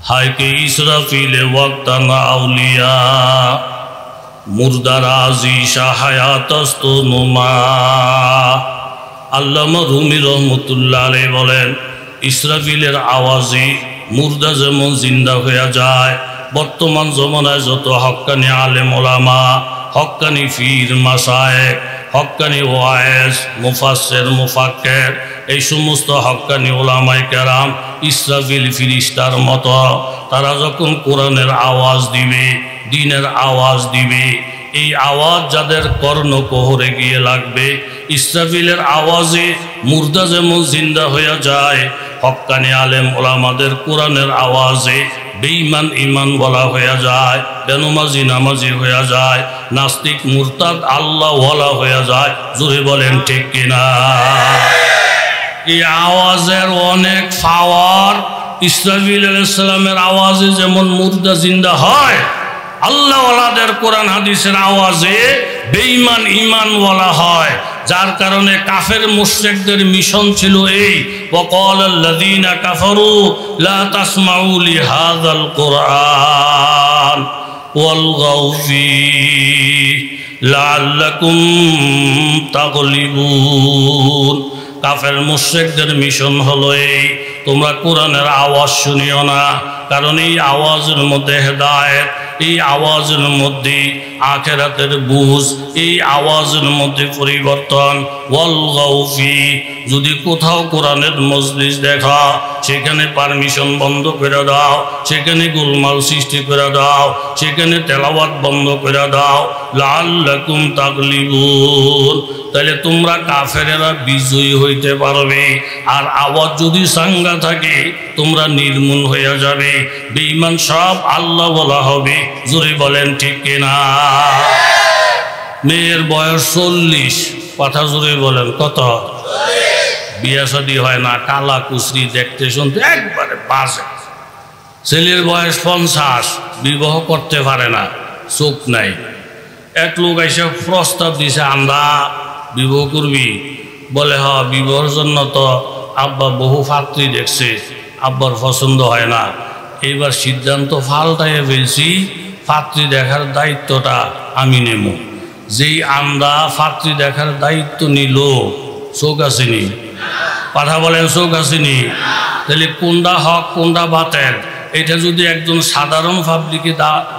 हाय के इसराफिल वक्तन आउलिया मुर्दाराजी शाहायातस्तो नुमा। আল্লামা রুমি রহমতুল্লাহ আলাইহি বলেন, ইসরাফিলের আওয়াজে মুর্দা যেমন জিন্দা হয়ে যায়। বর্তমান জমানায় যত হক্কানি আলেম ওলামা, হক্কানি ফির মাসায়েক, হক্কানি ওয়াইজ, মুফাসসির, মুফাক্কির, এই সমস্ত হক্কানি ওলামায়ে কেরাম ইসরাফিল ফিরিস্তার মতো। তারা যখন কোরআনের আওয়াজ দিবে, দ্বীনের আওয়াজ দিবে, এই আওয়াজ যাদের কর্ণকোহরে গিয়ে লাগবে, ইসরাফিলের আওয়াজে মুর্দা যেমন জিন্দা হয়ে যায়, হক্কানি আলেম ওলামাদের কোরআনের আওয়াজে বেঈমান ঈমান বলা হয়ে যায়, বেনমাজি নামাজি হয়ে যায়, নাস্তিক মুরতাদ আল্লাহ ওয়ালা হয়ে যায়। জোরে বলেন ঠিক কিনা? এই আওয়াজের অনেক পাওয়ার। ইসরাফিল আলাইহিস সালামের আওয়াজে যেমন মুর্দা জিন্দা হয়, আল্লাহ ওয়ালাদের কোরআন হাদিসের আওয়াজে বেঈমান ঈমান বলা হয়। যার কারণে কাফের মুশরিকদের মিশন ছিল এই, ওয়াকালাল্লাযীনা কাফারু লা তাসমাউ লিহাযাল কুরআন ওয়ালগাউ ফীহি লাআল্লাকুম তাগলিবুন। কাফের মুশরিকদের মিশন হলো এই, তোমরা কোরআনের আওয়াজ শুনিও না, কারণ এই আওয়াজের মধ্যে হেদায়েত, এই আওয়াজের মধ্যে আখিরাতের বুঝ, এই আওয়াজের মধ্যে পরিবর্তন। ওয়ালগাউ ফীহি, যদি কোথাও কোরআনের মজলিস দেখা, সেখানে পারমিশন বন্ধ করে দাও, সেখানে গোলমাল সৃষ্টি করে দাও, সেখানে তেলাওয়াত বন্ধ করে দাও। লাআল্লাকুম তাগলিবুন, তাহলে তোমরা কাফেরেরা বিজয়ী হইতে পারবে। আর আওয়াজ যদি সাঙ্গা থাকে, তোমরা নির্মূল হয়ে যাবে, বেঈমান সব আল্লাহ বলা হবে। জোরে বলেন ঠিক কিনা? মেয়ের বয়স 40, কথা জোরে বলেন কত? বিয়া শাদী হয় না, কালা কুচরি দেখতে শুনতে একবারে বাজে। ছেলের বয়স 50, বিবাহ করতে পারে না, চোখ নাই। এক লোক এসে প্রস্তাব দিছে, আমরা বিবাহ করবি? বলে হ, বিবাহের জন্য তো আব্বা বহু পাত্রী দেখছে, আব্বার পছন্দ হয় না। এইবার সিদ্ধান্ত পাল্টাইয়ে ফেলছি, পাত্রী দেখার দায়িত্বটা আমি নেব। যেই আমরা পাত্রী দেখার দায়িত্ব নিল, চোখ আসেনি? কথা বলেন, চোখ আসেনি? তাহলে কোনটা হক কোনটা বাতেল, এটা যদি একজন সাধারণ পাবলিকে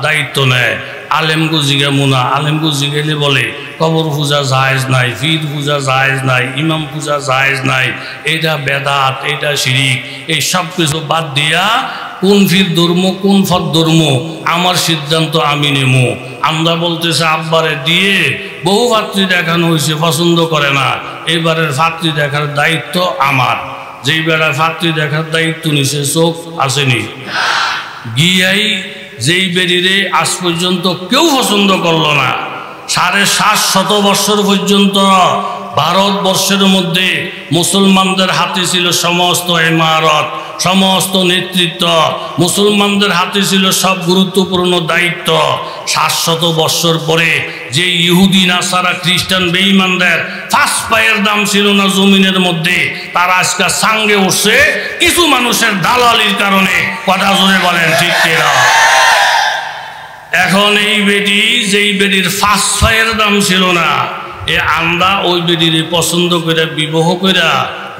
দায়িত্ব নেয়, আলেমগো জিগামু না, আলেমগো জিগাইলে বলে কবর পূজা জায়েজ নাই, পীর পূজা জায়েজ নাই, ইমাম পূজা জায়েজ নাই, এটা বেদাত, এটা শিরিক। এই সব কিছু বাদ দিয়া কোন পীর ধর্ম, কোন ফত ধর্ম, আমার সিদ্ধান্ত আমি নেব। আমরা বলতেছে আব্বারে দিয়ে বহু পাত্রী দেখানো হয়েছে, পছন্দ করে না, এবারের পাত্রী দেখার দায়িত্ব আমার। যেই বেড়া পাত্রী দেখার দায়িত্ব নিছে, চোখ আসেনি? গিয়াই যেই বেরিরে আজ পর্যন্ত কেউ পছন্দ করলো না, 750 বছর পর্যন্ত ভারতবর্ষের মধ্যে মুসলমানদের হাতে ছিল সমস্ত ইমারত, সমস্ত নেতৃত্ব, মুসলমানদের হাতে ছিল সব গুরুত্বপূর্ণ দায়িত্ব। 700 বছর পরে যে ইহুদি নাসারা খ্রিস্টান বেঈমানদের ফার্স্ট পায়ের দাম ছিল না জমিনের মধ্যে, তারা আজকে সাঙ্গে উঠছে কিছু মানুষের দালালির কারণে। কথা জোরে বলেন ঠিক কিনা? এখন এই বেটি, যেই বেটির ফার্স্ট পায়ের দাম ছিল না, এ আমরা ওই বেটির পছন্দ করে বিবাহ করে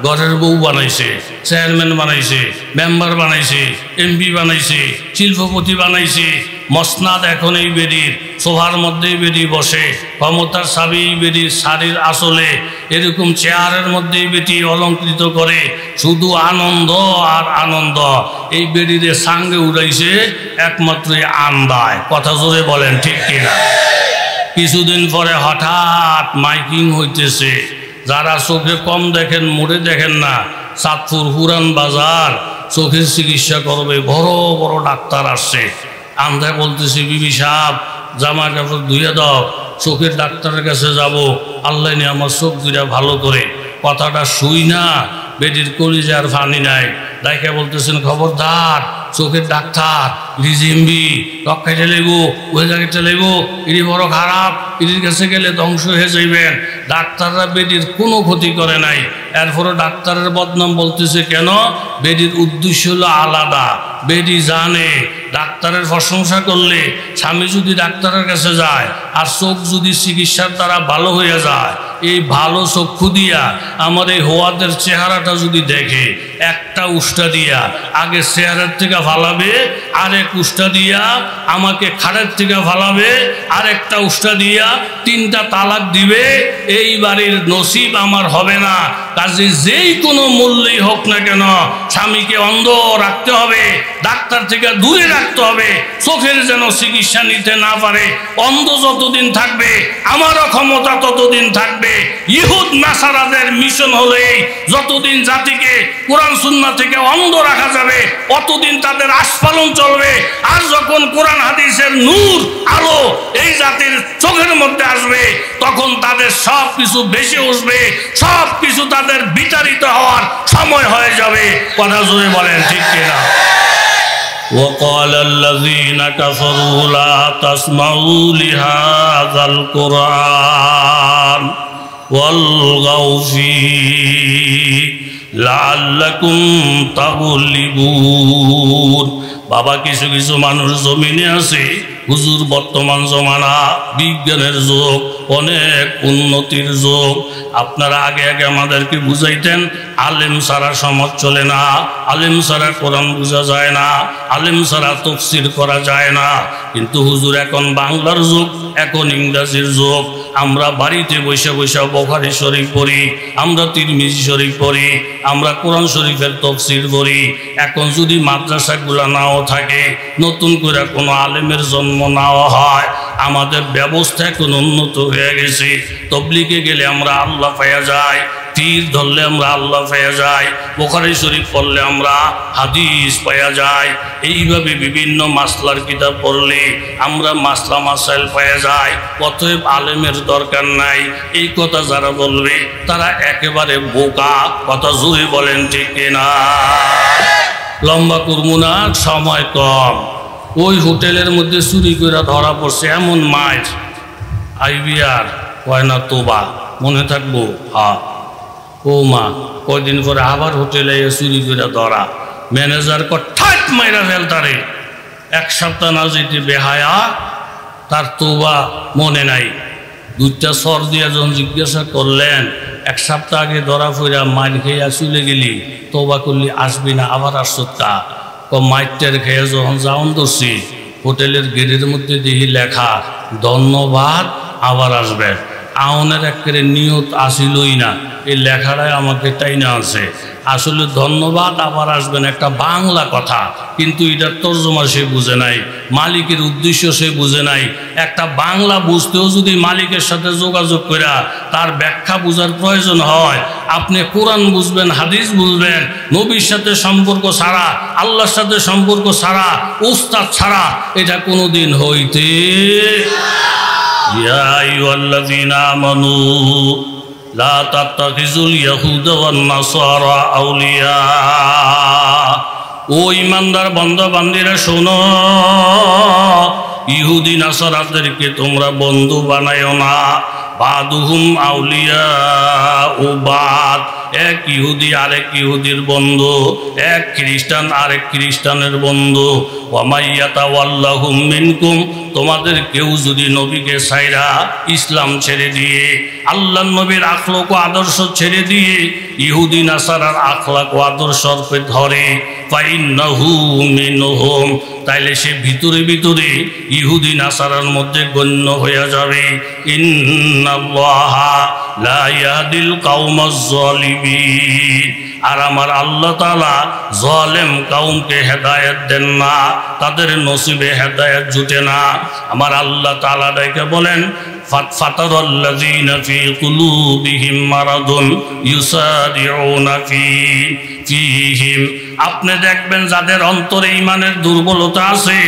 ঘরের বউ বানাইছে, চেয়ারম্যান বানাইছে, মেম্বার বানাইছে, এমপি বানাইছে, শিল্পপতি বানাইছে। মসনাদ এখন এই বেদির সোফার মধ্যেই বেদি বসে, ক্ষমতার চাবি বেদির শাড়ির আসলে, এরকম চেয়ারের মধ্যেই বেটি অলঙ্কৃত করে, শুধু আনন্দ আর আনন্দ। এই বেদিরে সাঙ্গে উড়াইছে একমাত্র আন্দায়। কথা জোরে বলেন ঠিক কিনা? কিছুদিন পরে হঠাৎ মাইকিং হইতেছে, যারা চোখে কম দেখেন, মোড়ে দেখেন না, চাঁদপুর পুরান বাজার চোখের চিকিৎসা করবে, বড় বড় ডাক্তার আসছে। আমরা বলতেছি, বিবি সাহেব জামা কাপড় ধুয়ে দাও, চোখের ডাক্তারের কাছে যাব, আল্লাহ নিয়ে আমার চোখ দুইটা ভালো করে। কথাটা শুই না, বেটির কলিজার ফানি নাই। ডাইকে বলতেছেন, খবরদার চোখের ডাক্তার রিজিম্বি রক্ষাইতে লাগব ওই জায়গাটা লাগব এটি বড় খারাপ এটির কাছে গেলে ধ্বংস হয়ে যাইবেন ডাক্তাররা বেডির কোনো ক্ষতি করে নাই এরপরও ডাক্তারের বদনাম বলতেছে কেন বেডির উদ্দেশ্য হলো আলাদা বেডি জানে ডাক্তারের প্রশংসা করলে স্বামী যদি ডাক্তারের কাছে যায় আর চোখ যদি চিকিৎসার দ্বারা ভালো হয়ে যায় এই ভালো চক্ষু দিয়া আমার এই হোয়াদের চেহারাটা যদি দেখে একটা উষ্টা দিয়া আগে চেহারার থেকে ফালাবে আরেক উষ্টা দিয়া আমাকে খাড়ের থেকে ফালাবে আরেকটা উষ্টা দিয়া 3টা তালাক দিবে এই বাড়ির নসিব আমার হবে না কাজে যেই কোনো মূল্যই হোক না কেন স্বামীকে অন্ধ রাখতে হবে ডাক্তার থেকে দূরে রাখতে হবে চোখের যেন চিকিৎসা নিতে না পারে অন্ধ যতদিন থাকবে আমারও ক্ষমতা ততদিন থাকবে ইহুদ নাসারাদের মিশন হলেই যতদিন জাতিকে কোরআন সুন্নাহ থেকে অন্ধ রাখা যাবে অতদিন তাদের আস্ফালন চলবে আর যখন কোরআন হাদিসের নূর আলো এই জাতির চোখের মধ্যে আসবে তখন তাদের সব কিছু বেশি উঠবে সব কিছু তাদের বিতাড়িত হওয়ার সময় হয়ে যাবে কথা জোরে বলেন ঠিক কিনা وقال الذين كفروا لا تسمعوا لهذا القرآن والغوا فيه لعلكم تغلبون বাবা কিছু কিছু মানুষ জমিনে আছে হুজুর বর্তমান জমানা বিজ্ঞানের যুগ অনেক উন্নতির যুগ আপনারা আগে আগে আমাদেরকে বুঝাইতেন আলেম ছাড়া সমাজ চলে না আলেম ছাড়া কোরআন বোঝা যায় না আলেম ছাড়া তাফসীর করা যায় না কিন্তু হুজুর এখন বাংলার যুগ এখন ইংরেজির যুগ আমরা বাড়িতে বসে বসে বুখারী শরীফ পড়ি আমরা তিরমিজি শরীফ পড়ি আমরা কোরআন শরীফের তাফসীর পড়ি এখন যদি মাদ্রাসাগুলো নাও থাকে নতুন করে কোনো আলেমের জন্ম নাও হয় আমাদের ব্যবস্থা এখন উন্নত হয়ে গেছে তাবলীগে গেলে আমরা আল্লাহ পাওয়া যায় পীর ধরলে আমরা আল্লাহ পাওয়া যায় বুখারী শরীফ পড়লে আমরা হাদিস পাওয়া যায় এইভাবে বিভিন্ন মাসলার কিতাব পড়লে আমরা মাসলা মাসাইল পাওয়া যায় অতএব আলেমের দরকার নাই এই কথা যারা বলবে তারা একেবারে বোকা কথা জোরে বলেন ঠিক কিনা লম্বা করবো না সময় কম ওই হোটেলের মধ্যে চুরি করে ধরা পড়ছে এমন মাছ আইবিআর কয় না তোবা মনে থাকবো হ্যাঁ ও মা কয়দিন পরে আবার হোটেলে চুরি করে ধরা ম্যানেজার ঠাট মাইরা ফেলতারে 1 সপ্তাহ না যেতে বেহায়া তার তোবা মনে নাই 2টা সর দিয়া যখন জিজ্ঞাসা করলেন 1 সপ্তাহ আগে ধরা ফইরা মাইর খেয়ে চলে গেলি তোবা করলি আসবি না আবার আসতা মাইটের খেয়ে যখন যাওন ধরছি হোটেলের গেটের মধ্যে দেখি লেখা ধন্যবাদ আবার আসবেন আউনের একেবারে নিয়ত আসিলই না এই লেখাটাই আমাকে টাইনা আছে আসলে ধন্যবাদ আবার আসবেন একটা বাংলা কথা কিন্তু এটার তর্জমা সে বুঝে নাই মালিকের উদ্দেশ্য সে বুঝে নাই একটা বাংলা বুঝতেও যদি মালিকের সাথে যোগাযোগ করে তার ব্যাখ্যা বোঝার প্রয়োজন হয় আপনি কোরআন বুঝবেন হাদিস বুঝবেন নবীর সাথে সম্পর্ক ছাড়া আল্লাহর সাথে সম্পর্ক ছাড়া উস্তাদ ছাড়া এটা কোনোদিন হইতে ইয়া আইয়ুহাল্লাযীনা আমানু লা তাত্তাখিযুল ইয়াহুদা ওয়ান নাসারা আউলিয়া ও ঈমানদার বান্দা বান্দীরা শোনো ইহুদি নাসারাদেরকে তোমরা বন্ধু বানায়ো না বাদুহুম আউলিয়া ও বাদ এক ইহুদি আরেক ইহুদির বন্ধু এক খ্রিস্টান আরেক খ্রিস্টানের বন্ধু ওয়ামাইয়াতাওয়াল্লাহুম মিনকুম তোমাদের কেউ যদি নবীকে ছাইরা ইসলাম ছেড়ে দিয়ে আল্লাহর নবীর আখলাক ও আদর্শ ছেড়ে দিয়ে ইহুদি নাসারার আখলাক ও আদর্শকে ধরে ফাইন্নাহু মিনহুম তাইলে সে ভিতরে ভিতরে ইহুদি নাসারার মধ্যে গণ্য হয়ে যাবে ইন্নাল্লাহা লা ইয়াহদিল কাওমাজ যালিমিন আর আমার আল্লাহ তাআলা জালেম কওমকে হেদায়েত দেন না তাদের নসিবে হেদায়েত জুটে না আমার আল্লাহ তাআলা ডাইকে বলেন ফাতারাল্লাযীনা ফী কুলুবিহিম মারাদুন ইউসারিউনা ফীহিম আপনি দেখবেন যাদের অন্তরে ঈমানের দুর্বলতা আছে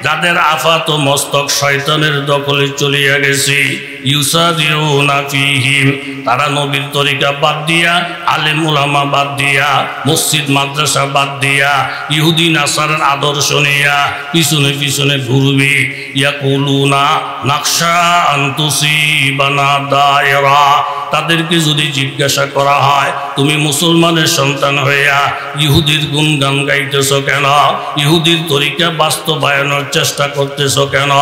যাদের আফাত মস্তক শয়তানের দখলে চলিয়া গেছে, ইউসারিউনা ফীহিম, তারা নবীর তরিকা বাদ দিয়া, আলেম উলামা বাদ দিয়া, মসজিদ মাদ্রাসা বাদ দিয়া, ইহুদি নাসারার আদর্শ নিয়া পিছনে পিছনে ঘুরবে। ইয়াকুলুনা নাকশা আন তুসিবানা দায়রা, তাদেরকে যদি জিজ্ঞাসা করা হয় তুমি মুসলমানের সন্তান হইয়া ইহুদির গুণগান গাইতেছ কেন, ইহুদির তরিকা বাস্তবায়নের চেষ্টা করতেছ কেন?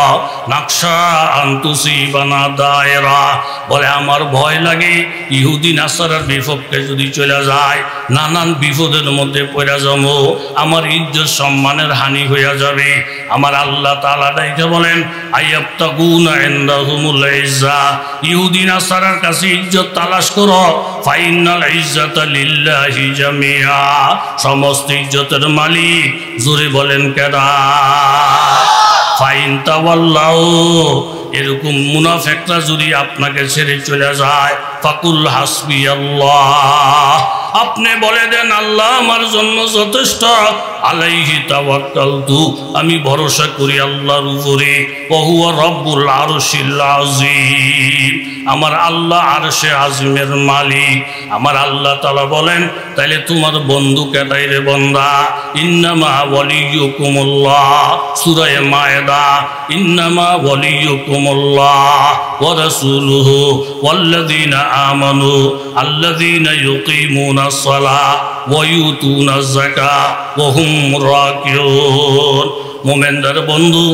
নাকশা আন তুসিবানা দায়রা, বলে আমার ভয় লাগে ইহুদি নাসারার বিপক্ষে যদি চলে যায় নানান বিপদের মধ্যে পড়ে যাবো, আমার ইজ্জত সম্মানের হানি হইয়া যাবে। আমার আল্লাহ তাআলা ডাইকে বলেন আইয়াবতাগুনা ইনদাহুমুল ইজ্জা, ইহুদি নাসারার কাছে ইজ্জত তালাশ করো, ফাইনাল ইজ্জাতা লিল্লাহি জামিআ, সমস্ত ইজ্জতের মালিক জোরে বলেন কেডা? ফাইন তাওয়াল্লাউ, এরকম মুনাফিকরা যদি আপনাকে ছেড়ে চলে যায়, ফাকুল হাসবি আল্লাহ, আপনি বলে দেন আল্লাহ আমার জন্য যথেষ্ট, আলাইহি তাওয়াক্কালতু, আমি ভরসা করি আল্লাহর উপরে, ওয়া হুয়া রব্বুল আরশিল আযীম, আমার আল্লাহ আরশে আযীমের মালিক। আমার আল্লাহ তাআলা বলেন তাইলে তোমার বন্ধু কেডাই রে বান্দা? ইন্নামা ওয়ালিয়ুকুমুল্লাহ, সূরা মায়েদা, ইন্নামা ওয়ালিয়ুকুমুল্লাহ ওয়া রাসূলুহু ওয়াল্লাযীনা আমানু আল্লাযীনা ইউকিমুনাস সালাহ ওয়া ইউতুনাজ যাকাত ওয়া হুম রাকিউন। মোমেনদের বন্ধু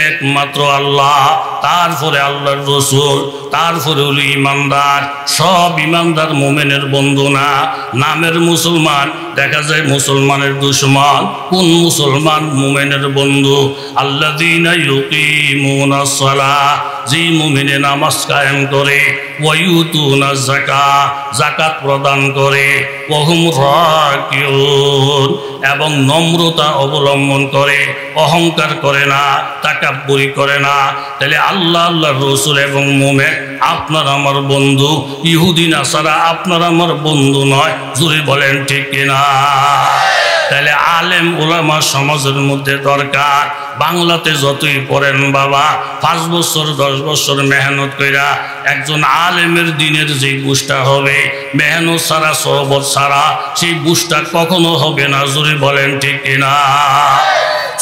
একমাত্র আল্লাহ, তারপরে আল্লাহর রসুল, তারপরে হলো ইমানদার। সব ইমানদার মোমেনের বন্ধু না, নামের মুসলমান, দেখা যায় মুসলমানের দুশমন। কোন মুসলমান মোমেনের বন্ধু? আল্লাযীনা ইউকিমুনাস সালাহ, যেই মুমিনে নামাজ কায়েম করে, ওয়া ইউতুনাজ যাকাত, যাকাত প্রদান করে, ওয়া হুম রাকিউন, এবং নম্রতা অবলম্বন করে, অহংকার করে না, তাকাব্বুরি করে না। তাহলে আল্লাহ আল্লাহর রাসূল এবং মুমিন আপনার আমার বন্ধু, ইহুদি নাসারা আপনার আমার বন্ধু নয়। জোরে বলেন ঠিক কিনা? তাহলে আলেম ওলামা সমাজের মধ্যে দরকার। বাংলাতে যতই পড়েন বাবা, 5 বছর 10 বছর মেহনত কইরা একজন আলেমের দিনের যে বুঝটা হবে, মেহনত ছাড়া সহবত ছাড়া সেই বুঝটা কখনো হবে না। জোরে বলেন ঠিক কিনা?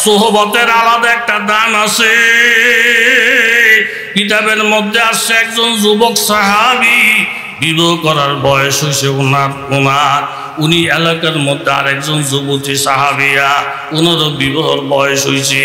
সোহবতের আলাদা একটা দান আছে। কিতাবের মধ্যে আসছে একজন যুবক সাহাবী, বিবাহ করার বয়স হয়েছে ওনার, উনি এলাকার মধ্যে আরেকজন যুবতী সাহাবিয়া, ওনারও বিবাহর বয়স হয়েছে।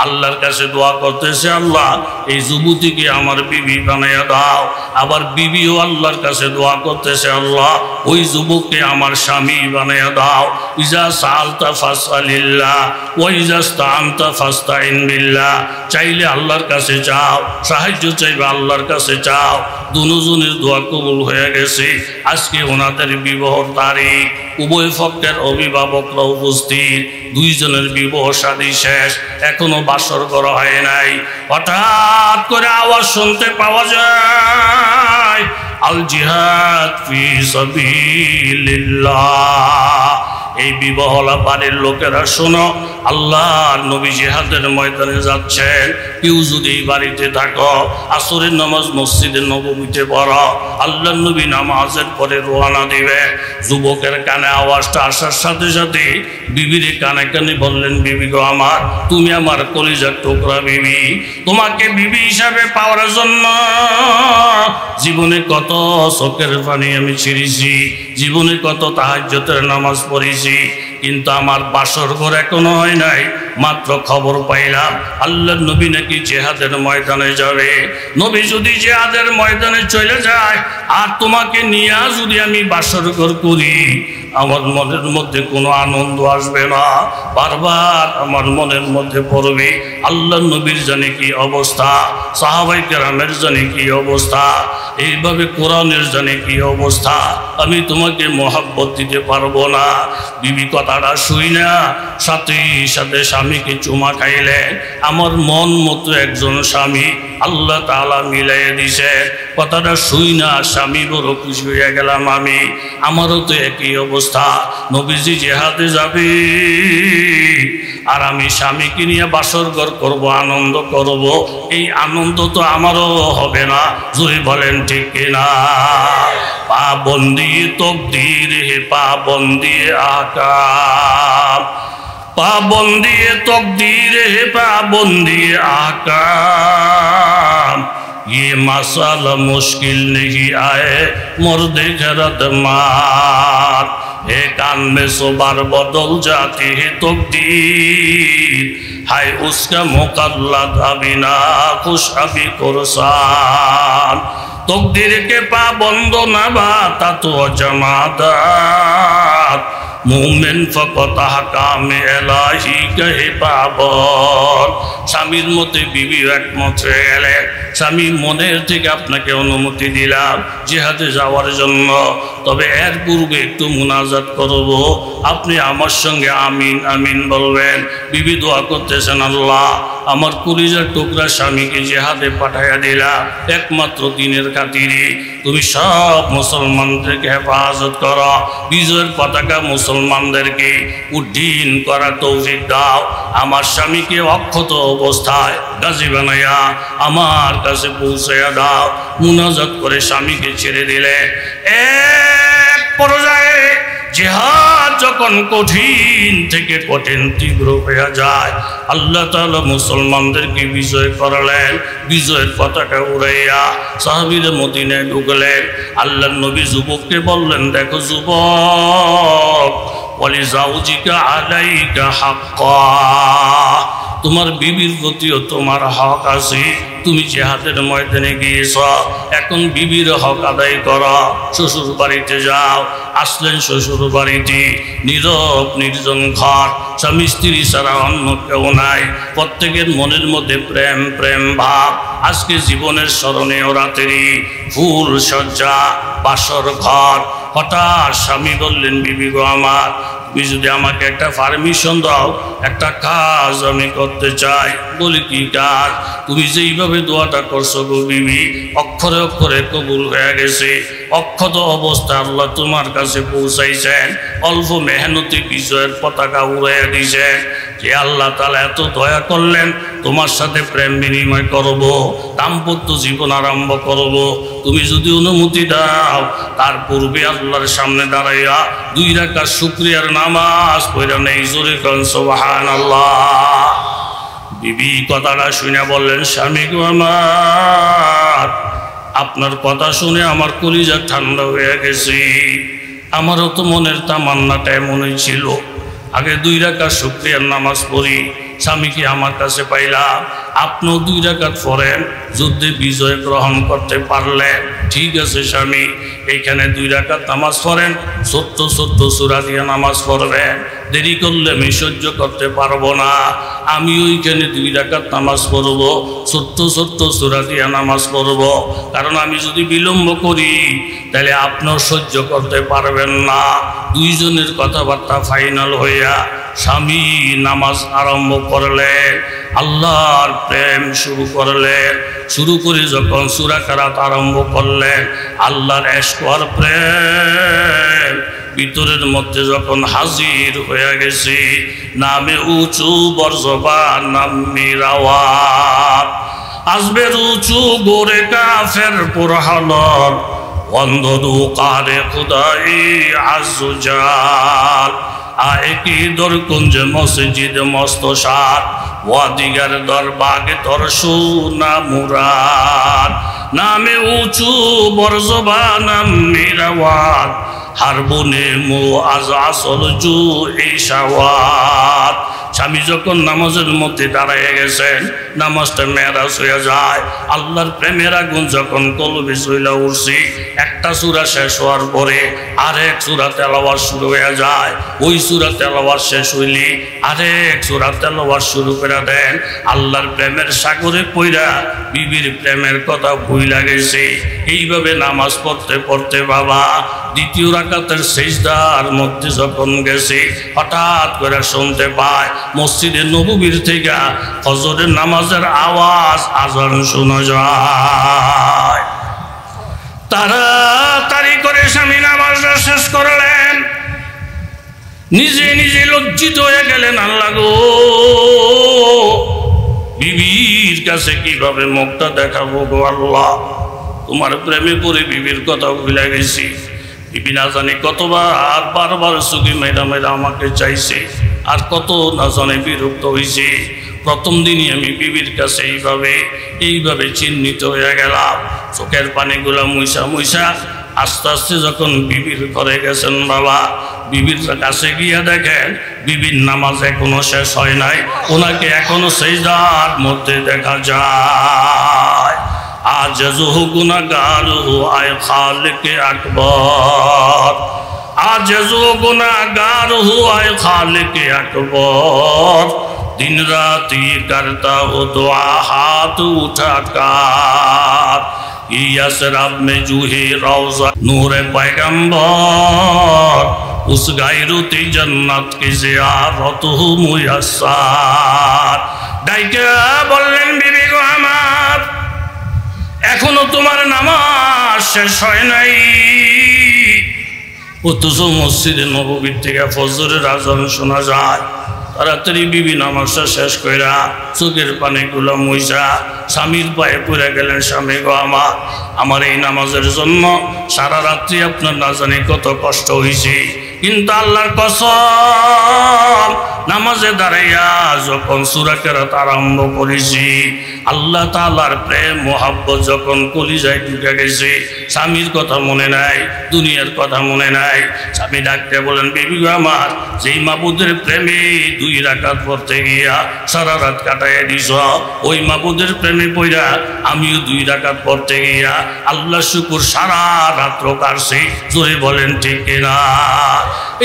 আল্লাহর কাছে দোয়া করতেছে, আল্লাহ এই যুবতীকে আমার বিবি বানাইয়া দাও। আবার বিবিও আল্লাহর কাছে দোয়া করতেছে, আল্লাহ ওই যুবককে আমার স্বামী বানাইয়া দাও। ইজা সাআলতা ফাসআলিল্লাহ ওয়া ইজা ইসতাআনতা ফাসতাইন বিল্লাহ, চাইলে আল্লাহর কাছে চাও, সাহায্য চাইবে আল্লাহর কাছে চাও। দুজনের দোয়া কবুল হয়ে গেছে। আজকে ওনাদের বিবাহর তারিখ, উভয় পক্ষের অভিভাবকরা উপস্থিত, দুইজনের বিবাহ শাদী শেষ, এখনো বাসর করা হয় নাই। হঠাৎ করে আওয়াজ শুনতে পাওয়া যায়, আল জিহাদ ফি সাবিলিল্লাহ। এই বিবাহলা বাড়ির লোকেরা শোনো, আল্লাহর নবী জিহাদের ময়দানে যাচ্ছেন। কেউ যদি এই বাড়িতে থাকো, আসরের নামাজ মসজিদের নববীতে পড়ো, আল্লাহর নবী নামাজের পরে রওনা দিবে। যুবকের কানে আওয়াজটা আসার সাথে সাথে বিবিরে কানে কানে বললেন, বিবি গো আমার, তুমি আমার কলিজার টুকরা বিবি, তোমাকে বিবি হিসাবে পাওয়ার জন্য জীবনে কত চোখের পানি আমি ছিঁড়েছি, জীবনে কত তাহাজ্জুদের নামাজ পড়েছি, কিন্তু আমার বাসর ঘর এখনো হয় নাই। মাত্র খবর পাইলাম আল্লাহর নবী নাকি জিহাদের ময়দানে যাবে। নবী যদি জিহাদের ময়দানে চলে যায় আর তোমাকে নিয়ে যদি আমি বাসর ঘর করি, আমার মনের মধ্যে কোনো আনন্দ আসবে না। বারবার আমার মনের মধ্যে পড়বে আল্লাহর নবীর জানে কি অবস্থা, সাহাবায়ে কেরামের জানে কি অবস্থা, এইভাবে কোরআনের জানে কি অবস্থা, আমি তোমাকে মহব্বত দিতে পারবো না। বিবি কথাটা শুই না, সাথে সাথে স্বামীকে চুমা খাইলে আমার মন মতো একজন স্বামী আল্লাহ তাআলা মিলাইয়া দিছে। কথাটা শুই না স্বামী বড় খুশি হয়ে গেলাম আমি। আমারও তো একই অবস্থা, নবীজি জিহাদে যাবে আর আমি স্বামীকে নিয়ে বাসর ঘর করবো, আনন্দ করব, এই আনন্দ তো আমারও হবে না। জোরে বলেন ঠিক কিনা? পাবন্দি তকদীর হে পাবন্দি আকাম, पाबंदी तकदीर है पाबंदी आकाम, ये मसाला मुश्किल नहीं आए मर्द घरत मार, एक कान में सो बार बदल जाती है तकदीर, हाय उसका मुकल्लद अभी ना खुश अभी कुरसान, तकदीर के पाबंद ना बाता तो जमादात, मोमेन फकत हकाम एलाही कहे पाबन। স্বামীর মতে বিবি একমত হয়ে গেলেন, স্বামী মনের থেকে আপনাকে অনুমতি দিলাম জিহাদে যাওয়ার জন্য, তবে এর পূর্বে একটু মুনাজাত করব, আপনি আমার সঙ্গে আমিন আমিন বলবেন। বিবি দোয়া করতেছেন, আল্লাহ আমার কলিজার টুকরা স্বামীকে জিহাদে পাঠাইয়া দিলাম একমাত্র দিনের খাতিরে, তুমি সব মুসলমানদেরকে হেফাজত করো, বিজয়ের পতাকা মুসলমানদেরকে উড্ডীন করার তৌফিক দাও, আমার স্বামীকে অক্ষত অবস্থায় গাজী বানাইয়া আমার কাছে পৌঁছাইয়া দাও। মুনাজাত করে স্বামীকে ছেড়ে দিলে। এক পর্যায়ে জিহাদ যখন কঠিন থেকে কঠিন তীব্র হয়ে যায়, আল্লাহ তাআলা মুসলমানদেরকে বিজয় করালেন, বিজয়ের পতাকা উড়াইয়া সাহাবীরা মদিনায় ঢুকলেন। আল্লাহর নবী যুবককে বললেন, দেখো যুবক, ওয়ালি জাওজিকা আলাইকা হাক্কা, তোমার বিবির প্রতিও তোমার হক আছে, তুমি জিহাদের ময়দানে গিয়েছ, এখন বিবির হক আদায় করো। শ্বশুর বাড়িতে যাও। আসলেন শ্বশুর বাড়িতে, নীরব নির্জন ঘর, স্বামী স্ত্রী ছাড়া অন্য কেউ নাই, প্রত্যেকের মনের মধ্যে প্রেম প্রেম ভাব। আজকে জীবনের স্মরণীয় রাত্রি, ফুল সজ্জা, বাসর ঘর। হঠাৎ স্বামী বললেন, বিবি গো আমার, তুমি যদি আমাকে একটা পারমিশন দাও, একটা কাজ আমি করতে চাই। বলি কি কাজ? তুমি যেইভাবে দোয়াটা করছো গো বিবি, অক্ষরে অক্ষরে কবুল হয়ে গেছে, অক্ষত অবস্থা আল্লাহ তোমার কাছে পৌঁছাইছেন, অল্প মেহনতি বিজয়ের পতাকা উড়াইয়া দিয়েছেন। যে আল্লাহ তাআলা এত দয়া করলেন, তোমার সাথে প্রেম বিনিময় করব, দাম্পত্য জীবন আরম্ভ করব, তুমি যদি অনুমতি দাও, তার পূর্বে আল্লাহর সামনে দাঁড়াইয়া 2 রাকাত শুকরিয়ার নামাজ পড়া নেই। জোরে কোন সুবহানাল্লাহ। বিবি কথাটা শুনে বললেন, স্বামী গো আমার, আপনার কথা শুনে আমার কলিজা ঠান্ডা হয়ে গেছে। আমারও তো মনের তামান্নাটা এমনই ছিল, আগে 2 রাকাত শুকরিয়ার নামাজ পড়ি, স্বামীকে আমার কাছে পাইলাম। আপনিও 2 রাকাত পড়েন, যুদ্ধে বিজয় গ্রহণ করতে পারলেন। ঠিক আছে স্বামী, এইখানে 2 রাকাত নামাজ পড়েন, ছোট্ট ছোট্ট সূরা দিয়ে নামাজ পড়বেন, দেরি করলে আমি সহ্য করতে পারবো না। আমি ওইখানে 2 রাকাত নামাজ পড়ব, ছোট্ট ছোট্ট সূরা দিয়ে নামাজ পড়ব, কারণ আমি যদি বিলম্ব করি তাহলে আপনিও সহ্য করতে পারবেন না। 2 জনের কথাবার্তা ফাইনাল হইয়া স্বামী নামাজ আরম্ভ করলেন, আল্লাহর প্রেম শুরু করলেন। শুরু করে যখন সূরা কেরাত আরম্ভ করলেন, আল্লাহর ইশক আর প্রেম ভিতরের মধ্যে যখন হাজির হয়ে গেছে, নামে উঁচু বরজবান নামের আওয়াজ, আসবে উঁচু গোরে কাফের পুরহালর, অন্ধদু কারে খুদাই আজজাল, आए की दर कुंज मस्जिद मस्तशार वादिगर दर बागे तोर सुना मुराद नामे ऊंचू बरजबानम मीरावाद हारबुने मु आज আসল জু ইশাওয়াত। স্বামী যখন নামাজের মধ্যে দাঁড়ায় গেছেন, নামাজটা মেরাজ হয়ে যায়। আল্লাহর প্রেমের আগুন যখন কলবে জ্বলে উঠছে, একটা সূরা শেষ হওয়ার পরে আরেক সূরা তেলাওয়াত শুরু হয়ে যায়। ওই সূরা তেলাওয়াত শেষ হইলে আরেক সূরা তেলাওয়াত শুরু করে দেন। আল্লাহর প্রেমের সাগরে পইরা বিবির প্রেমের কথা ভুইলা গেছে। এইভাবে নামাজ পড়তে পড়তে বাবা দ্বিতীয় রাকাতের সিজদার মধ্যে যখন গেছে, হঠাৎ করে শুনতে পায় মসজিদে নববীর থেকে ফজরের নামাজের আওয়াজ, আজান শোনা যায়। তাড়াতাড়ি করে স্বামী নামাজটা শেষ করলেন, নিজে নিজে লজ্জিত হয়ে গেলেন। আল্লাহ গো, বিবির কাছে কিভাবে মুখটা দেখাবো গো আল্লাহ, তোমার প্রেমে পড়ে বিবির কথা ভুলে গেছি। বিবি না জানি কতবার বারবার চুকি মেরা মেরা আমাকে চাইছে, আর কত না জানে বিরক্ত হয়েছে। প্রথম দিনই আমি বিবির কাছে এইভাবে চিহ্নিত হয়ে গেলাম। চোখের পানিগুলো মুইসা মুইসা আস্তে আস্তে যখন বিবির ঘরে গেছেন বাবা, বিবির কাছে গিয়ে দেখেন বিবির নামাজ এখনো শেষ হয় নাই, ওনাকে এখনো সেজদার মধ্যে দেখা যায়। আজজু গুনাহগার আয় খালিকে আকবর, আজজু গুনাহগার আয় খালিকে আকবর, दिन राती करता हो दुआ हाथ उठाकर, यसरब में जूहे रौज़ा नूर पैगंबर, उस गायरुती जन्नत की ज़ियारत हो मुयस्सर। ডাইকে বললেন, বিবি গো আমার, এখনো তোমার নামাজ শেষ হয় নাই, অথচ মসজিদে নববীর থেকে ফজরের আজান শোনা যায়। তাড়াতাড়ি বিবি নামাজটা শেষ কইরা চোখের পানিগুলো মুইসা স্বামীর পায়ে পড়ে গেলেন। স্বামী গো আমার এই নামাজের জন্য সারা রাত্রি আপনার না জানি কত কষ্ট হয়েছে, কিন্তু আল্লাহর কসম নামাজে দাঁড়াইয়া যখন সূরা কেরাত আরম্ভ করেছি, আল্লাহ তাআলার প্রেম মোহাব্বত যখন কলিজায় ঢুকে গেছে, স্বামীর কথা মনে নাই, দুনিয়ার কথা মনে নাই। স্বামী ডাকতে বলেন, বিবি গো আমার, যেই মাবুদের প্রেমে 2 রাকাত পড়তে গিয়া সারা রাত কাটাইয়া দিছ, ওই মাবুদের প্রেমে পইরা আমিও 2 রাকাত পড়তে গিয়া আল্লাহ শুকুর সারা রাত্র কাটছি। জোরে বলেন ঠিক কিনা?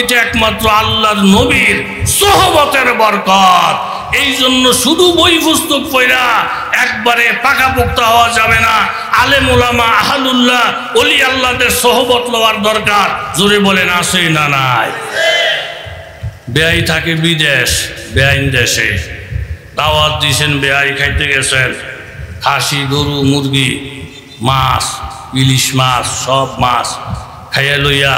এটা একমাত্র আল্লাহর নবীর সোহবতের বরকত। এই জন্য শুধু বই পুস্তক পড়া একবারে পাকাপোক্ত হওয়া যাবে না। আলেম ওলামা আহলুল্লাহ ওলি আল্লাহদের সোহবত লওয়ার দরকার। জোরে বলেন আছে না নাই? বেয়াই থাকে বিদেশ, বেআইন দেশে দাওয়াত দিয়েছেন, বেয়াই খাইতে গেছেন, খাসি গরু মুরগি মাছ ইলিশ মাছ সব মাছ খাইয়া লইয়া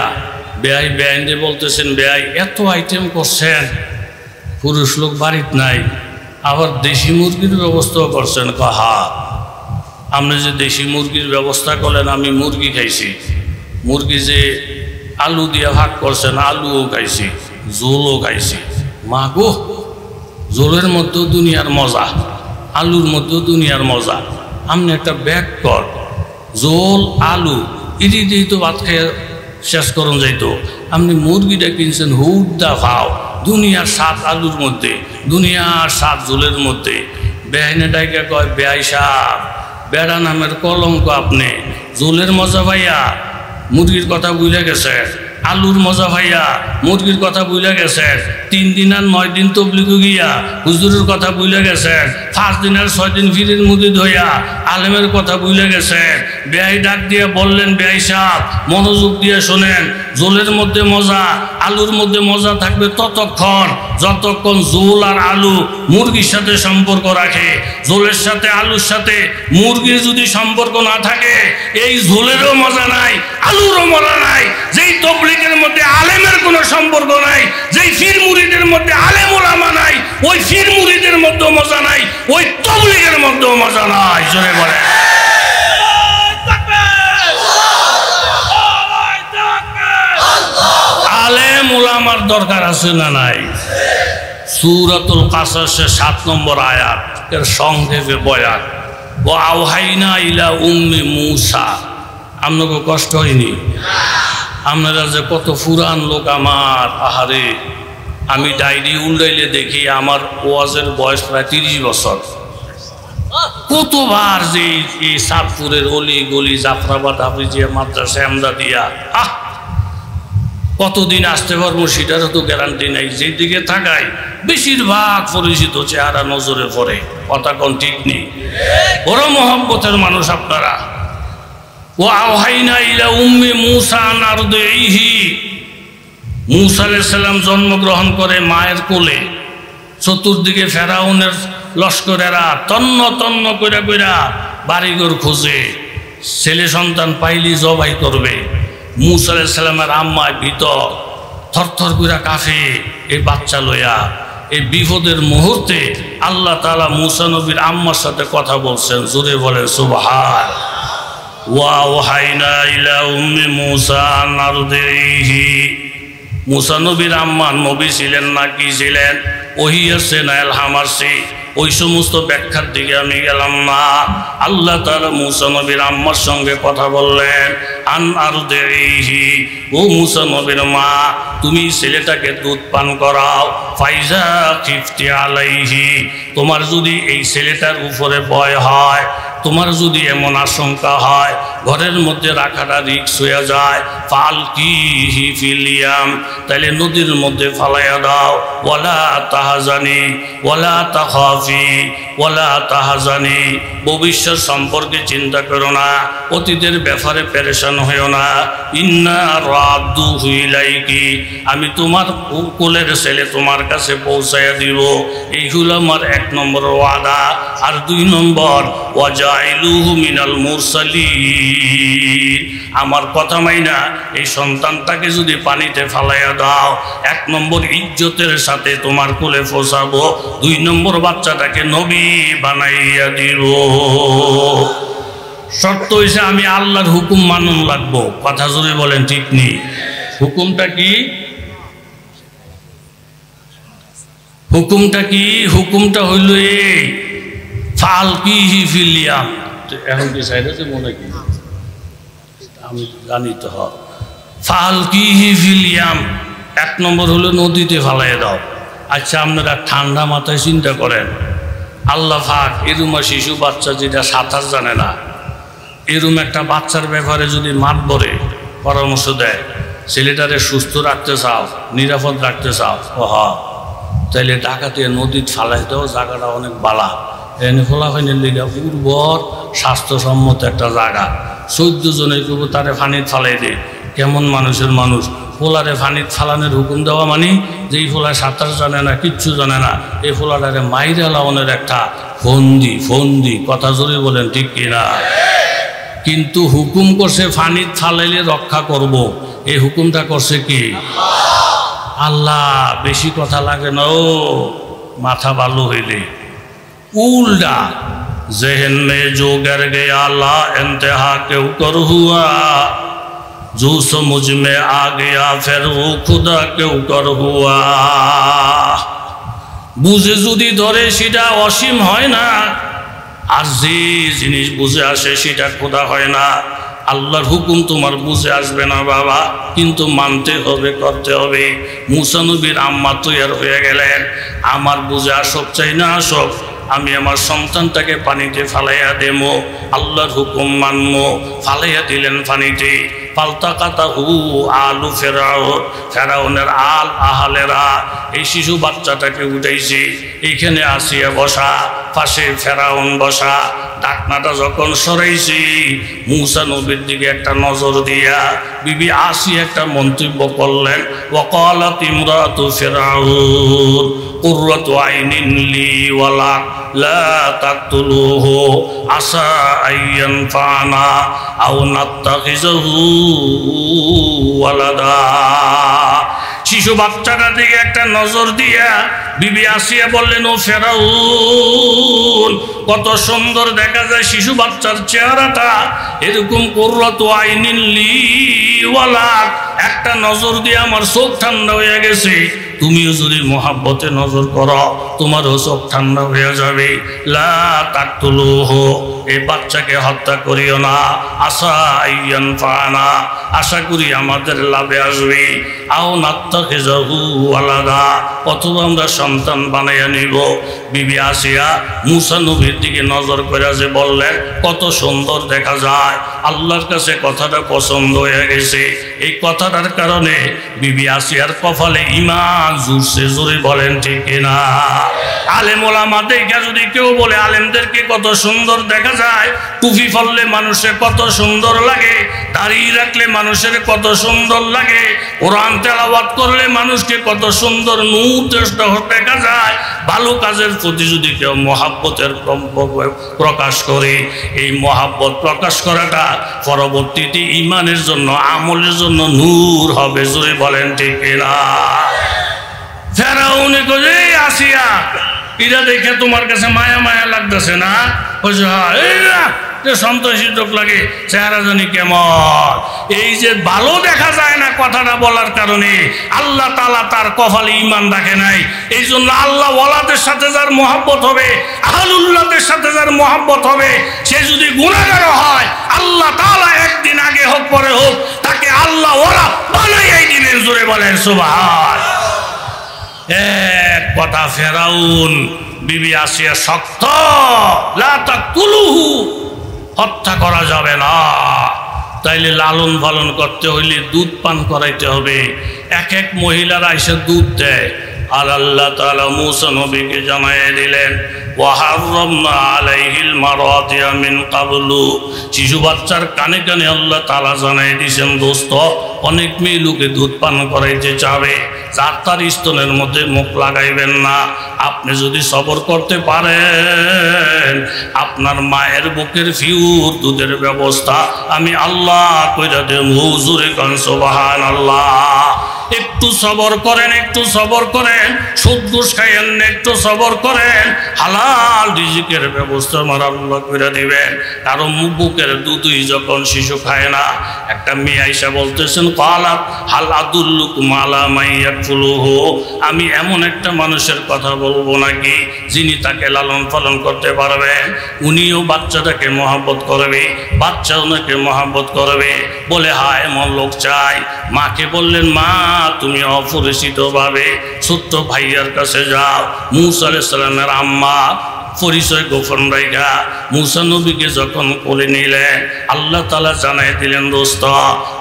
বেয়াই বেআইনরে বলতেছেন, বেয়াই এত আইটেম করছেন, পুরুষ লোক বাড়িতে নাই, আবার দেশি মুরগির ব্যবস্থাও করছেন। হা, আপনি যে দেশি মুরগির ব্যবস্থা করলেন, আমি মুরগি খাইছি, মুরগি যে আলু দিয়ে ভাগ করছেন, আলুও খাইছি, ঝোলও খাইছি। মা গো, ঝোলের মধ্যেও দুনিয়ার মজা, আলুর মধ্যেও দুনিয়ার মজা। আপনি একটা ব্যাগ কর, ঝোল আলু ইদি দিয়েই তো ভাত খেয়ে শেষ করুন যাইতো। আপনি মুরগিটা কিনছেন হুদ্দা ভাও, দুনিয়ার স্বাদ আলুর মধ্যে, দুনিয়ার স্বাদ ঝোলের মধ্যে। বেআইনে ডাইকা কয়, বেআই সাহেব, বেড়া নামের কলঙ্ক, আপনি ঝোলের মজা ভাইয়া মুরগির কথা বুঝে গেছে, আলুর মজা ভাইয়া মুরগির কথা বুঝে গেছেন, 3 দিন আর 9 দিন তবলিগ গিয়া হুজুরের কথা বুঝে গেছেন, 5 দিন আর 6 দিন ফিরের মুদি ধইয়া আলেমের কথা বুঝে গেছেন। বেআই ডাক দিয়ে বললেন, বেআই সাহেব মনোযোগ দিয়ে শোনেন, ঝোলের মধ্যে মজা আলুর মধ্যে মজা থাকবে ততক্ষণ যতক্ষণ ঝোল আর আলু মুরগির সাথে সম্পর্ক রাখে। ঝোলের সাথে আলুর সাথে মুরগির যদি সম্পর্ক না থাকে, এই ঝোলেরও মজা নাই, আলুরও মজা নাই। যেই তবলিগের মধ্যে আলেমের কোনো সম্পর্ক নাই, যেই ফির মুরিদের মধ্যে আলেম ওলামা নাই, ওই ফির মুরিদের মধ্যেও মজা নাই, ওই তবলিগের মধ্যেও মজা নাই। জোরে বলে আলেম ওলামার দরকার আছে না নাই? সূরাতুল কাসাসের 7 নম্বর আয়াত এর সংক্ষেপে বয়ান, ও আওহাইনা ইলা উম্মি মূসা। আপনাকে কষ্ট হয়নি? আপনারা যে কত ফুরান লোক আমার, আহারে আমি ডায়েরি উল্টাইলে দেখি আমার ওয়াজের বয়স প্রায় 30 বছর। কতবার যে এই সাতপুরের অলি গলি জাফরাবাদ হাফিজিয়া মাদ্রাসা আমদাদিয়া, কতদিন আসতে পারবো সেটারও তো গ্যারান্টি নেই। যেদিকে থাকায় বেশিরভাগ পরিচিত চেহারা নজরে পড়ে, কথা কোন ঠিক নেই। বড় মহব্বতের মানুষ আপনারা। ও আওহাইনা ইলা উম্মি মূসা আন আরদিহি, মূসা আলাইহিস সালাম জন্মগ্রহণ করে মায়ের কোলে। চতুর্দিকে ফেরাউনের লস্করেরা তন্ন তন্ন কইরা কইরা বাড়িঘর খোঁজে, ছেলে সন্তান পাইলি জবাই করবে। মূসা আলাইহিস সালামের আম্মায় ভিতর থরথর করে কাঁপে এই বাচ্চা লইয়া। এই বিপদের মুহূর্তে আল্লাহ তাআলা মূসা নবীর আম্মার সাথে কথা বলছেন, জোরে বলেন সুবহান। ওয়া ওয়াহাইনা ইলা উম্মি মূসা আন আরদিহি। মূসা নবীর আম্মা নবী ছিলেন না কি ছিলেন? ওহী আছে না ইলহাম আছে? ওই সমস্ত ব্যাখ্যার দিকে আমি গেলাম না। আল্লাহ তাআলা মূসা নবীর আম্মার সঙ্গে কথা বললেন, আন আরদিহি, ও মূসা নবীর মা তুমি ছেলেটাকে দুধ পান করাও। ফাইজা খিফতি আলাইহি, তোমার যদি এই ছেলেটার উপরে ভয় হয়, তোমার যদি এমন আশঙ্কা হয় ঘরের মধ্যে রাখাটা রিস্ক হয়ে যায়, ফালকিহি ফিল ইয়াম, তাহলে নদীর মধ্যে ফালাইয়া দাও। ওয়ালা তাহাজানি ওয়ালা তাখাফি ওয়ালা তাহাজানি, ভবিষ্যৎ সম্পর্কে চিন্তা করো না, অতীতের ব্যাপারে পেরেশান হইও না। ইন্না রাদ্দুহু ইলাইকি, আমি তোমার কোলের ছেলে তোমার কাছে পৌঁছাইয়া দিব। এই হলো আমার 1 নম্বর ওয়াদা। আর 2 নম্বর, ওয়াজাইলুহু মিনাল মুরসালিন, আমার কথা মাইনা এই সন্তানটাকে যদি পানিতে ফালাইয়া দাও, 1 নম্বর ইজ্জতের সাথে তোমার কোলে পৌঁছাবো, 2 নম্বর বাচ্চাটাকে নবী বানাইয়া দিব। শর্ত হইছে আমি আল্লাহর হুকুম মানুন লাগবো। কথা জোরে বলেন ঠিক নেই? হুকুমটা কি? হুকুমটা কি? হুকুমটা হইল এই, ফালকিহি ফিল ইয়াম। এখন কি চাইছে মনে কি আমি জানি তো। ফালকিহি ফিল ইয়াম, 1 নম্বর হলো নদীতে ফালাইয়া দাও। আচ্ছা আপনারা ঠান্ডা মাথায় চিন্তা করেন, আল্লাহ পাক এরকম শিশু বাচ্চা যেটা সাঁতার জানে না, এরকম একটা বাচ্চার ব্যাপারে যদি মাতবরে পরামর্শ দেয়, ছেলেটারে সুস্থ রাখতে চাও, নিরাপদ রাখতে চাও, তাইলে ঢাকাতে নদীতে ফালাই দাও, জায়গাটা অনেক বালা। এনে ফলাফাইনের লিগা উর্বর স্বাস্থ্যসম্মত একটা জায়গা। 14 জনের কেউ তারে ফানিত ফালাই দে। কেমন মানুষের মানুষ! ফোলারে ফানিত ফালানোর হুকুম দেওয়া মানে যেই ফোলায় সাঁতার জানে না, কিচ্ছু জানে না, এই ফোলাটারে মাইরা লাউনের একটা ফন্দি। কথা জোরে বলেন ঠিক কিনা? কিন্তু হুকুম করছে ফানিত ফালাইলে রক্ষা করব, এই হুকুমটা করছে কি? আল্লাহ। বেশি কথা লাগে না, ও মাথা ভালো হইলে उल्टा जहन में जो गर गया ला इंतहा के ऊपर हुआ, जो समझ में आ गया फिर वो खुदा के ऊपर हुआ। बुझे যদি ধরে সেটা অসীম হয় না, আর যে জিনিস বুঝে আসে সেটা খোদা হয় না। আল্লাহর হুকুম তোমার বুঝে আসবে না বাবা, কিন্তু মানতে হবে, করতে হবে। মূসা নবীর আম্মা তৈয়ার হয়ে গেলেন, আমার বুঝে আসক চাই না আসক, আমি আমার সন্তানটাকে পানিতে ফালাইয়া দেবো, আল্লাহর হুকুম মানবো। ফালাইয়া দিলেন পানিতে। ফালতাকাতাহু আলু ফেরাউন, ফেরাউনের আহালেরা এই শিশু বাচ্চাটাকে উঠাইছে। এইখানে আসিয়া বসা, পাশে ফেরাউন বসা। ডাকনাটা যখন সরাইছি, মূসা নবীর দিকে একটা নজর দিয়া বিবি আসিয়া একটা মন্তব্য করলেন, ওয়াকালাত ইমরাতু ফিরআউন কুররাতু আইনিন লি ওয়ালাক লা তাকতুলুহু আসা আইয়ানফানা আও নাত্তাখিযুহু ওয়ালাদা। শিশু বাচ্চাটার দিকে একটা নজর দিয়া বিবি আসিয়া বললেন, ও ফেরাউন, কত সুন্দর দেখা যায় শিশু বাচ্চার চেহারাটা, এরকম কুররাতু আইনিন লি ওয়ালাক, একটা নজর দিয়ে আমার চোখ ঠান্ডা হয়ে গেছে। তুমিও যদি মোহাব্বতে নজর করো, তোমারও চোখ ঠান্ডা হয়ে যাবে। লা তাকতুলুহু, এই বাচ্চাকে হত্যা করিও না। আসা আইয়ানফানা, আশা করি আমাদের লাভে আসবে। আও নাত্তাখিযুহু ওয়ালাদা, অথবা আমরা সন্তান বানাইয়া নিব। বিবি আসিয়া মূসা নবীর দিকে নজর করে যে বললেন, কত সুন্দর দেখা যায়, আল্লাহর কাছে কথাটা পছন্দ হয়ে গেছে। এই কথাটার কারণে বিবি আসিয়ার কপালে ঈমান জুড়ছে। জোরে বলেন ঠিক কিনা? আলেম ওলামা দেখা যদি কেউ বলে আলেমদেরকে কত সুন্দর দেখা যায়, টুপি পরলে মানুষের কত সুন্দর লাগে, দাড়ি রাখলে মানুষের কত সুন্দর লাগে, কোরআন তেলাওয়াত করলে মানুষকে কত সুন্দর নূর দেখা যায়। ভালো কাজের প্রতি যদি কেউ মহাব্বতের প্রকাশ করে, এই মহাব্বত প্রকাশ করাটা পরবর্তীতে ঈমানের জন্য, আমলের জন্য নূর হবে। জোরে বলেন ঠিক কিনা? ফেরাউনে কইছে, এই আসিয়া, এরা দেখে তোমার কাছে মায়া মায়া লাগতেছে না? কইছে হ্যাঁ। এই না সন্তোষী চোখ লাগে, চেহারা জানি কেমন। এই যে ভালো দেখা যায় না কথাটা বলার কারণে আল্লাহ তাআলা তার কপালে ঈমান রাখে নাই। এই জন্য আল্লাহ ওয়ালাদের সাথে যার মহব্বত হবে, আহলুল্লাহদের সাথে যার মহব্বত হবে, সে যদি গুনাহগার হয় আল্লাহ তাআলা একদিন আগে হোক পরে হোক তাকে আল্লাহ ওয়ালা বানাইয়াই দিবেন। জোরে বলেন সুবহান। এক কথা, ফেরাউন বিবি আসিয়া শক্ত, লা তাকতুলুহু, হত্যা করা যাবে না। তাইলে লালন পালন করতে হইলে দুধ পান করাইতে হবে। এক এক মহিলারা এসে দুধ দেয়। আর আল্লাহ তাআলা মূসা নবীকে জানাইয়া দিলেন, ওয়াহাররামনা আলাইহিল মারাদিয়া মিন ক্বাবলু। শিশু বাচ্চার কানে কানে আল্লাহ তাআলা জানাই দিয়েছেন, দোস্ত অনেক মেয়ে লোকে দুধ পান করাইতে চাবে, যার তার স্তনের মধ্যে মুখ লাগাইবেন না। আপনি যদি সবর করতে পারেন, আপনার মায়ের বুকের ফিউর দুধের ব্যবস্থা আমি আল্লাহ কইরা দেব। হুজুরে কান সুবহানাল্লাহ। একটু সবর করেন, একটু সবর করেন, সুদ ঘুষ খাইয়েন, একটু সবর করেন, হালাল রিজিকের ব্যবস্থা আমার আল্লাহ করে দিবেন। কারণ বুকের দুধই যখন শিশু খায় না। একটা মেয়ে আইসা বলতেছেন, কালাত হাল আদুল্লুকুম আলা মান ইয়াকফুলুহু, আমি এমন একটা মানুষের কথা বলবো নাকি যিনি তাকে লালন পালন করতে পারবেন, উনিও বাচ্চাটাকে মহব্বত করবে, বাচ্চা ওনাকে মহব্বত করবে। বলে হায় এমন লোক চাই। মাকে বললেন, মা তুমি অপরিচিতভাবে ছোট্ট ভাইয়ার কাছে যাও। মূসা আলাইহিস সালামের আম্মা পরিচয় গোপন রাইখা মূসা নবীকে যখন কোলে নিলেন, আল্লাহ তাআলা জানাই দিলেন, দোস্ত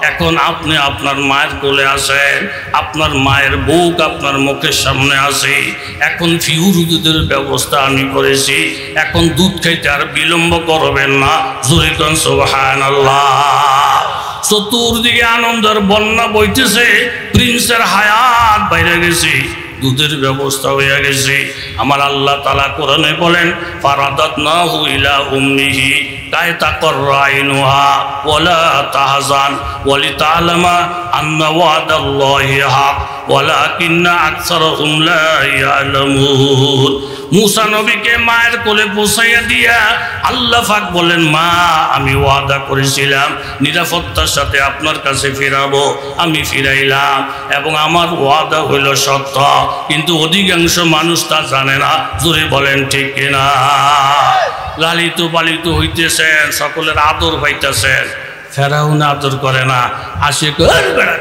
এখন আপনি আপনার মায়ের কোলে আসেন, আপনার মায়ের বুক আপনার মুখের সামনে আছে। এখন ফিউর দুধের ব্যবস্থা আমি করেছি, এখন দুধ খাইতে আর বিলম্ব করবেন না। জোরে কোন সুবহানাল্লাহ। চতুর্দিকে আনন্দের বন্যা বইতেছে, প্রিন্সের হায়াত বাইরে গেছে, দুধের ব্যবস্থা হয়ে গেছে। আমার আল্লাহ তাআলা কোরআনে বলেন, ফারাদাতনাহু ইলা উম্মিহি কাই তাকররা আইনুহা ওয়ালা তাহজান ওয়ালিতাআলামা আন্না ওয়াদাল্লাহি হক ওয়ালাকিন্না আকসারহুম লা ইয়ালামুন। মূসা নবীকে মায়ের কোলে পৌঁছাইয়া দিয়া আল্লাহ পাক বলেন, মা আমি ওয়াদা করেছিলাম নিরাপত্তার সাথে আপনার কাছে ফিরাবো, আমি ফিরাইলাম এবং আমার ওয়াদা হইল সত্য, কিন্তু অধিকাংশ মানুষ তা জানে না। জোরে বলেন ঠিক কিনা? লালিত পালিত হইতেছেন, সকলের আদর পাইতেছেন। ফেরাউন আদর করে না, আসে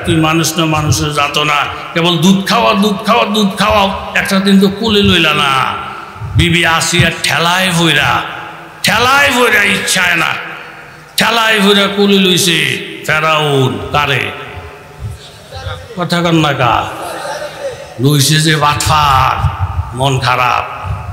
তুই মানুষ না, মানুষের জাত না, কেবল দুধ খাওয়া দুধ খাওয়া দুধ খাওয়াও, একটা দিন তো কুলে লইলা না। বিবি আসিয়া ঠেলায় ভইরা ইচ্ছায় না, ঠেলায় ভইরা কুলে লইছে ফেরাউন। কারে কথা কন না কা লইছে যে বাটফার, মন খারাপ,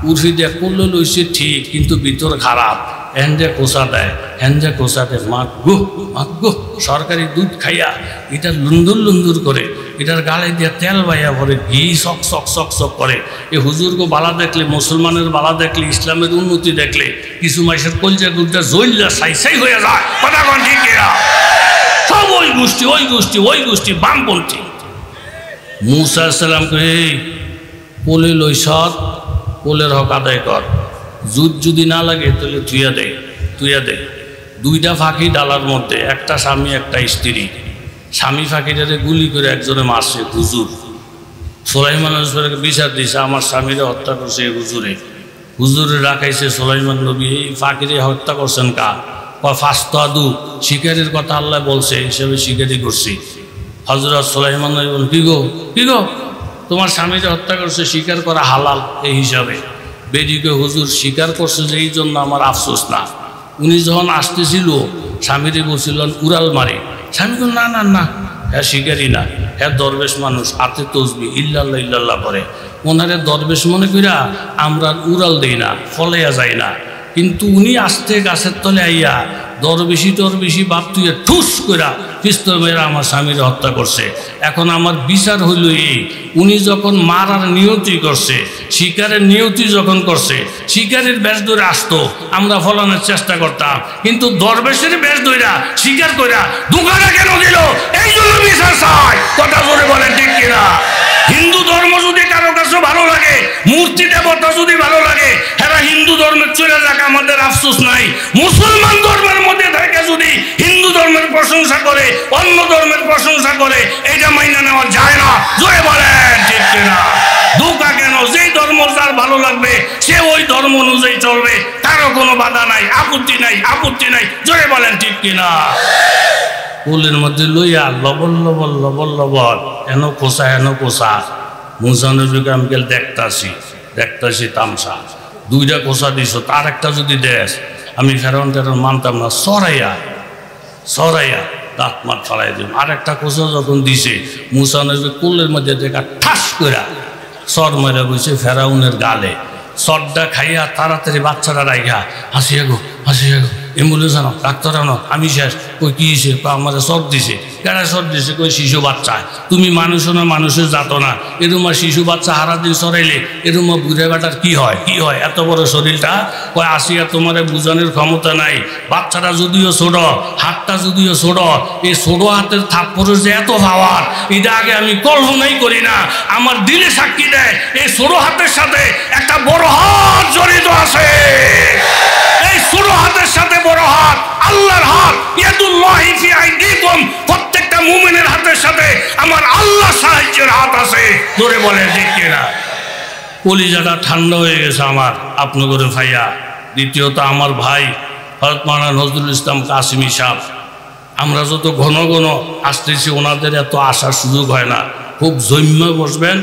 উঠি দিয়ে কুলে লইছে ঠিক, কিন্তু ভিতর খারাপ। হ্যান্ডে কোষা দেয়, হ্যান্ডে কোষা দেয়, মাগো মাগো। সরকারি দুধ খাইয়া এটা লুন্দুর লুন্দুর করে, এটার গালে দিয়ে তেল বাইয়া ভরে, ঘি শক শক শক শক করে। এই হুজুরকে বালা দেখলে, মুসলমানের বালা দেখলে, ইসলামের উন্নতি দেখলে কিছু মাইসের কলজা গুড়টা জইল্লা সাই হয়ে যায়। কথা কন ঠিক কিনা? সব ওই গোষ্ঠী ওই গোষ্ঠী ওই গোষ্ঠী বামপন্থী। মূসা আলাইহিস সালামকে কোলে লইস, কোলের হক আদায় কর, যুদ্ধ যদি না লাগে তাহলে তুইয়া দে। দুইটা ফাঁকি ডালার মধ্যে, একটা স্বামী একটা স্ত্রী। স্বামী ফাঁকিটারে গুলি করে একজনে মারছে হুজুর। সুলাইমান আলাইহিস বিচার দিয়েছে, আমার স্বামীরে হত্যা করছে হুজুরে রাখাইছে। সুলাইমান নবী এই ফাঁকিরে হত্যা করছেন কা? ফাস্তাদু, শিকারের কথা আল্লাহ বলছে, হিসেবে শিকারি করছি। হযরত সুলাইমান নবী বলেন, কি গো তোমার স্বামীরে হত্যা করছে, স্বীকার করা হালাল এই হিসাবে। বেদিকে হুজুর স্বীকার করছে যে এই জন্য আমার আফসোস না। উনি যখন আসতেছিল স্বামীরে বলছিলেন উড়াল মারে, স্বামী বলল না না না, হ্যাঁ শিকারি না, হ্যাঁ দরবেশ মানুষ, হাতে তসবি ইল্লাল্লাহ ইল্লাল্লাহ করে। ওনারে দরবেশ মনে কইরা আমরা উড়াল দেই না, ফলাইয়া যাই না। কিন্তু উনি আসতে গাছের তলে আইয়া দরবেশি বাপ তুইয়া ঠুস কইরা পিস্তল মেয়েরা আমার স্বামীর হত্যা করছে। এখন আমার বিচার হইল এই, উনি যখন মারার নিয়তি করছে, শিকারের নিয়তি যখন করছে, শিকারের বেশ ধরে আসতো, আমরা ফলানোর চেষ্টা করতাম, কিন্তু দরবেশের বেশ ধইরা শিকার কইরা দোকানে কেন দিল, এই জন্য বিচার চাই। কথা জোরে বলেন ঠিক কিনা? হিন্দু ধর্ম যদি কারো কাছে ভালো লাগে, মূর্তি দেবতা যদি ভালো লাগে, এরা হিন্দু ধর্মের চলে যাক, আমাদের আফসোস নাই। মুসলমান ধর্মের মধ্যে থেকে যদি হিন্দু ধর্মের প্রশংসা করে, অন্য ধর্মের প্রশংসা করে, এটা মাইনা নেওয়া যায় না। জোরে বলেন ঠিক কিনা? ধোঁকা কেন? যেই ধর্ম যার ভালো লাগবে সে ওই ধর্ম অনুযায়ী চলবে, কারো কোনো বাধা নাই, আপত্তি নাই, আপত্তি নাই। জোরে বলেন ঠিক কিনা? কুলের মধ্যে লইয়া লবল লবল লবল লবল, এন কোষা এন কোষা, মুসানবিকে আমি গেল দেখতাছি তামসা, দুইটা কোষা দিছ, তার একটা যদি দেশ, আমি ফেরন টেরন মানতাম না, সরাইয়া দাঁত মাত ফালাই দিব। আর একটা কোষা যখন দিছে, মুসানবী কুলের মধ্যে দেখা ঠাস করে সর মেরে বসে ফেরাউনের গালে, সরটা খাইয়া তাড়াতাড়ি বাচ্চারা রাইয়া হাসিয়া গো অ্যাম্বুলেন্স আনো, ডাক্তার আনো, আমি শেষ। কই কি হয়েছে? আমার সর দিছে। কেন সর দিছে? কই শিশু বাচ্চা, তুমি মানুষও না, মানুষের জাতো না, এরকম শিশু বাচ্চা হারাদিন সরাইলে এরকম বুঝে বেটার কি হয়? এত বড় শরীরটা? কয় আসিয়া তোমার বুঝানোর ক্ষমতা নাই। বাচ্চাটা যদিও ছোট, হাতটা যদিও ছোট, এই ছোট হাতের থাপ্পড়ের যে এত পাওয়ার, এটা আগে আমি কল্পনাই করি না। আমার দিলে সাক্ষী দেয়, এই ছোট হাতের সাথে একটা বড় হাত জড়িত আছে। এই ছোট হাতের সাথে বড় হাত, আল্লাহর হাত, ইয়াদুল্লাহি ফি আইদিকুম, প্রত্যেকটা মুমিনের হাতের সাথে আমার আল্লাহ সাহায্যের হাত আছে। জোরে বলেন ঠিক কিনা? কলিজাটা ঠান্ডা হয়ে গেছে আমার আপনাদের ভাইয়া। দ্বিতীয়ত আমার ভাই হযরত মাওলানা নজরুল ইসলাম কাসিমি সাহেব, আমরা যত ঘন ঘন আসতেছি ওনাদের এত আসার সুযোগ হয় না। খুব জৈম্য বসবেন,